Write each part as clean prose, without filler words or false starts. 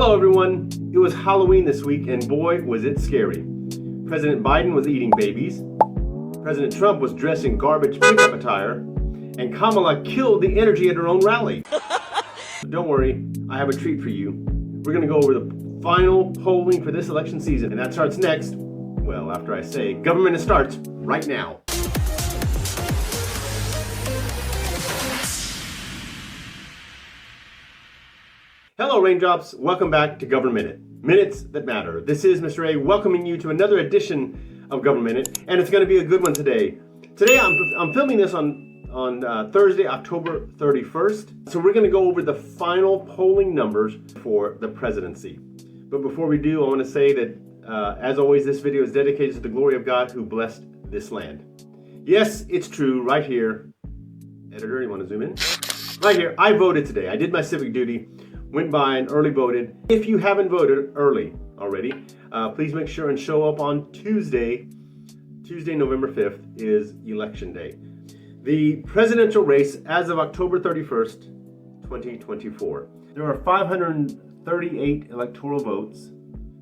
Hello everyone. It was Halloween this week and boy was it scary. President Biden was eating babies. President Trump was dressed in garbage pickup attire. And Kamala killed the energy at her own rally. But don't worry, I have a treat for you. We're going to go over the final polling for this election season, and that starts next, well, after I say government starts right now. Hello Raindrops, welcome back to Government Minute. Minutes that matter. This is Mr. A welcoming you to another edition of Government Minute, and it's going to be a good one today. Today I'm filming this on Thursday, October 31st. So we're going to go over the final polling numbers for the presidency. But before we do, I want to say that, as always, this video is dedicated to the glory of God who blessed this land. Yes, it's true, right here. Editor, you want to zoom in? Right here, I voted today. I did my civic duty, went by and early voted. If you haven't voted early already, please make sure and show up on Tuesday, November 5th is Election Day. The presidential race as of October 31st, 2024. There are 538 electoral votes.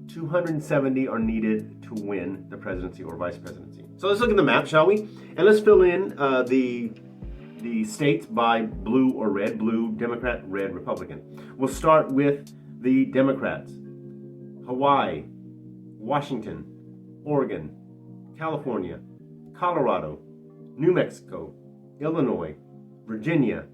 270 are needed to win the presidency or vice presidency. So let's look at the map, shall we? And let's fill in the states by blue or red. Blue, Democrat, red, Republican. We'll start with the Democrats. Hawaii, Washington, Oregon, California, Colorado, New Mexico, Illinois, Virginia,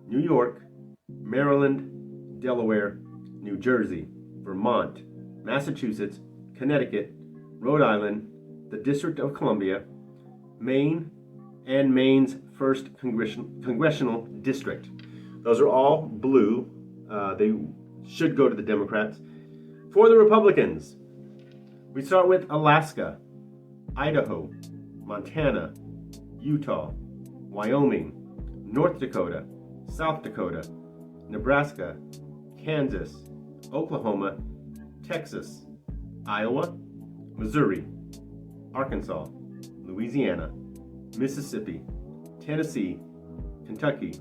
New York, Maryland, Delaware, New Jersey, Vermont, Massachusetts, Connecticut, Rhode Island, the District of Columbia, Maine, and Maine's 1st Congressional District. Those are all blue. They should go to the Democrats. For the Republicans, we start with Alaska, Idaho, Montana, Utah, Wyoming, North Dakota, South Dakota, Nebraska, Kansas, Oklahoma, Texas, Iowa, Missouri, Arkansas, Louisiana, Mississippi, Tennessee, Kentucky,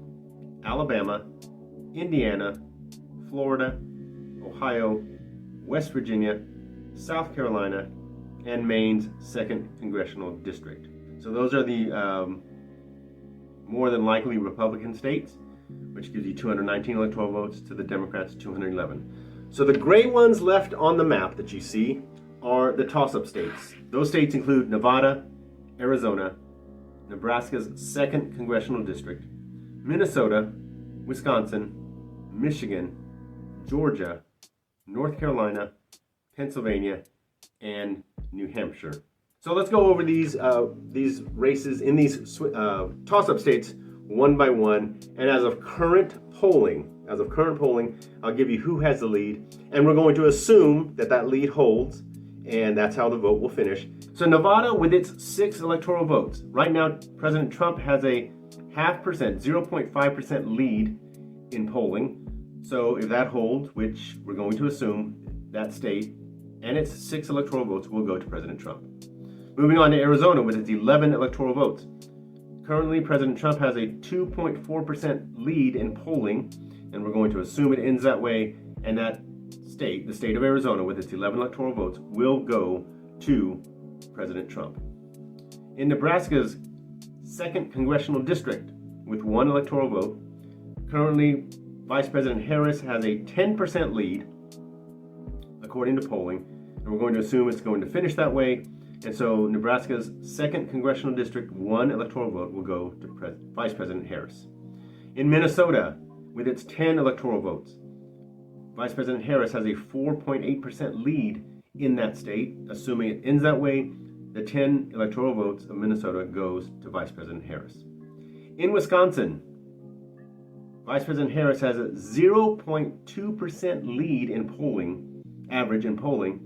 Alabama, Indiana, Florida, Ohio, West Virginia, South Carolina, and Maine's 2nd Congressional District. So those are the more than likely Republican states, which gives you 219 electoral votes to the Democrats' 211. So the gray ones left on the map that you see are the Tossup States. Those states include Nevada, Arizona, Nebraska's 2nd Congressional District, Minnesota, Wisconsin, Michigan, Georgia, North Carolina, Pennsylvania, and New Hampshire. So let's go over these races in these toss-up states one by one. And as of current polling, I'll give you who has the lead, and we're going to assume that lead holds, and that's how the vote will finish. So Nevada, with its 6 electoral votes, right now President Trump has a 0.5% lead in polling. So if that holds, which we're going to assume, that state and its 6 electoral votes will go to President Trump. Moving on to Arizona with its 11 electoral votes. Currently, President Trump has a 2.4% lead in polling, and we're going to assume it ends that way, and that state, the state of Arizona, with its 11 electoral votes, will go to President Trump. In Nebraska's 2nd Congressional District, with 1 electoral vote, currently Vice President Harris has a 10% lead, according to polling, and we're going to assume it's going to finish that way. And so Nebraska's 2nd Congressional District, 1 electoral vote will go to Vice President Harris. In Minnesota, with its 10 electoral votes, Vice President Harris has a 4.8% lead in that state. Assuming it ends that way, the 10 electoral votes of Minnesota goes to Vice President Harris. In Wisconsin, Vice President Harris has a 0.2% lead in polling, average in polling.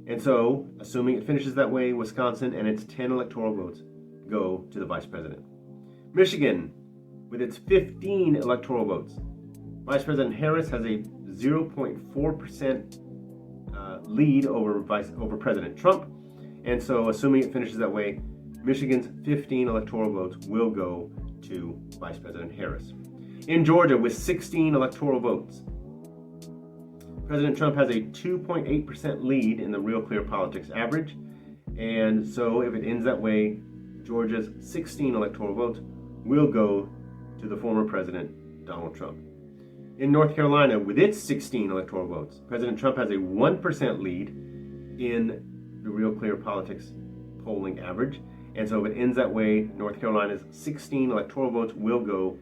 And so, assuming it finishes that way, Wisconsin and its 10 electoral votes go to the vice president. Michigan, with its 15 electoral votes, Vice President Harris has a 0.4% lead over President Trump. And so, assuming it finishes that way, Michigan's 15 electoral votes will go to Vice President Harris. In Georgia, with 16 electoral votes, President Trump has a 2.8% lead in the Real Clear Politics average. And so if it ends that way, Georgia's 16 electoral votes will go to the former president, Donald Trump. In North Carolina, with its 16 electoral votes, President Trump has a 1% lead in the Real Clear Politics polling average. And so if it ends that way, North Carolina's 16 electoral votes will go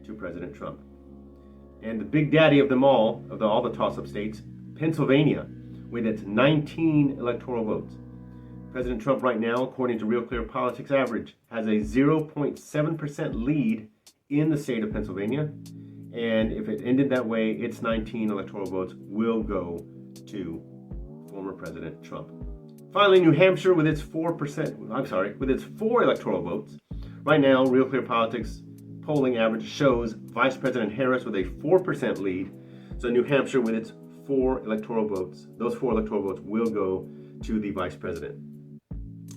to President Trump. And the big daddy of them all, of all the toss-up states, Pennsylvania, with its 19 electoral votes. President Trump right now, according to Real Clear Politics average, has a 0.7% lead in the state of Pennsylvania. And if it ended that way, its 19 electoral votes will go to former President Trump. Finally, New Hampshire with its 4 electoral votes. Right now, Real Clear Politics polling average shows Vice President Harris with a 4% lead. So New Hampshire with its 4 electoral votes, those 4 electoral votes will go to the vice president.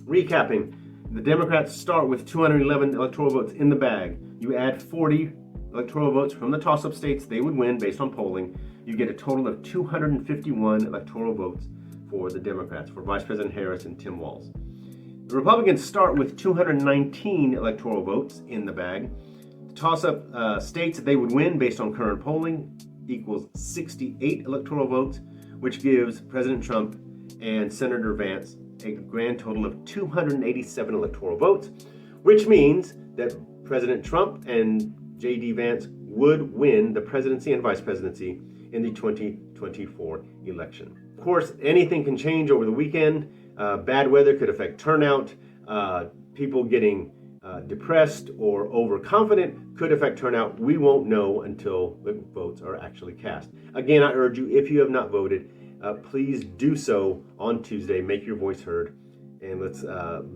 Recapping, the Democrats start with 211 electoral votes in the bag. You add 40 electoral votes from the toss-up states, they would win based on polling. You get a total of 251 electoral votes for the Democrats, for Vice President Harris and Tim Walz. The Republicans start with 219 electoral votes in the bag. Toss-up states they would win based on current polling equals 68 electoral votes, which gives President Trump and Senator Vance a grand total of 287 electoral votes, which means that President Trump and J.D. Vance would win the presidency and vice presidency in the 2024 election. Of course, anything can change over the weekend. Bad weather could affect turnout. People getting depressed or overconfident could affect turnout. We won't know until the votes are actually cast. Again, I urge you, if you have not voted, please do so on Tuesday. Make your voice heard, and let's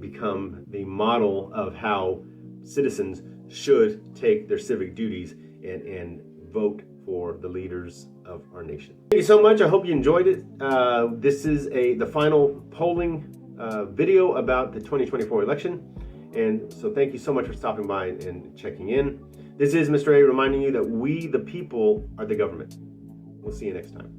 become the model of how citizens should take their civic duties and vote for the leaders of our nation. Thank you so much. I hope you enjoyed it. This is the final polling video about the 2024 election. And so thank you so much for stopping by and checking in. This is Mr. A reminding you that we, the people, are the government. We'll see you next time.